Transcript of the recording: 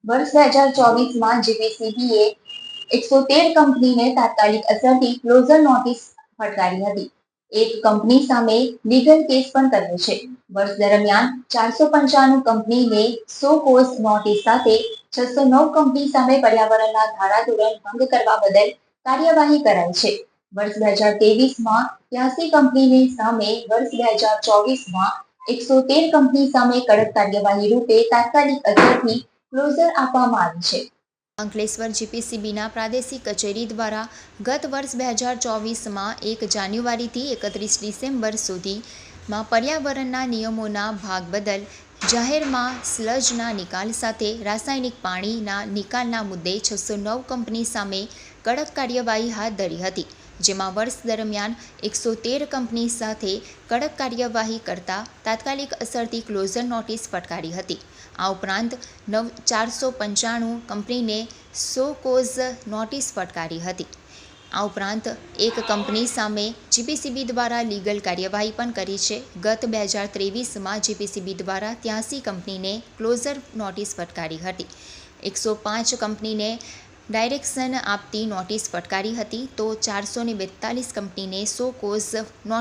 વર્ષ 2024માં જીપીસીબીએ 113 કંપનીને તાત્કાલિક અસરથી ક્લોઝર નોટિસ ફટકારી હતી. એક કંપની સામે લીગલ કેસ પણ કર્યો છે. વર્ષ દરમિયાન 495 કંપનીને સો કોઝ નોટિસ સાથે 609 કંપની સામે પર્યાવરણના ધારાધોરણ ભંગ કરવા બદલ કાર્યવાહી કરાઈ છે. વર્ષ 2023માં 83 કંપનીની સામે, વર્ષ 2024માં 113 કંપની સામે કડક કાર્યવાહી રૂપે તાત્કાલિક અસરથી ક્લોઝર આપવામાં આવી છે. અંકલેશ્વર જીપીસીબીના પ્રાદેશિક કચેરી દ્વારા ગત વર્ષ 2024માં 1 જાન્યુઆરીથી 31 ડિસેમ્બર સુધીમાં પર્યાવરણના નિયમોના ભાગ બદલ જાહેરમાં સ્લજના નિકાલ સાથે રાસાયણિક પાણીના નિકાલના મુદ્દે 609 કંપની સામે કડક કાર્યવાહી હાથ ધરી હતી, જેમાં વર્ષ દરમિયાન 113 કંપની સાથે કડક કાર્યવાહી કરતા તાત્કાલિક અસરથી ક્લોઝર નોટિસ ફટકારી હતી. આ ઉપરાંત 495 કંપનીને સો કોઝ નોટિસ ફટકારી હતી. આ ઉપરાંત એક કંપની સામે જીપીસીબી દ્વારા લીગલ કાર્યવાહી પણ કરી છે. ગત 2023માં જીપીસીબી દ્વારા 83 કંપનીને ક્લોઝર નોટિસ ફટકારી હતી. 105 કંપનીને ડાયરેક્શન આપતી નોટિસ ફટકારી હતી, તો 442 કંપનીને સો કોઝ નોટિસ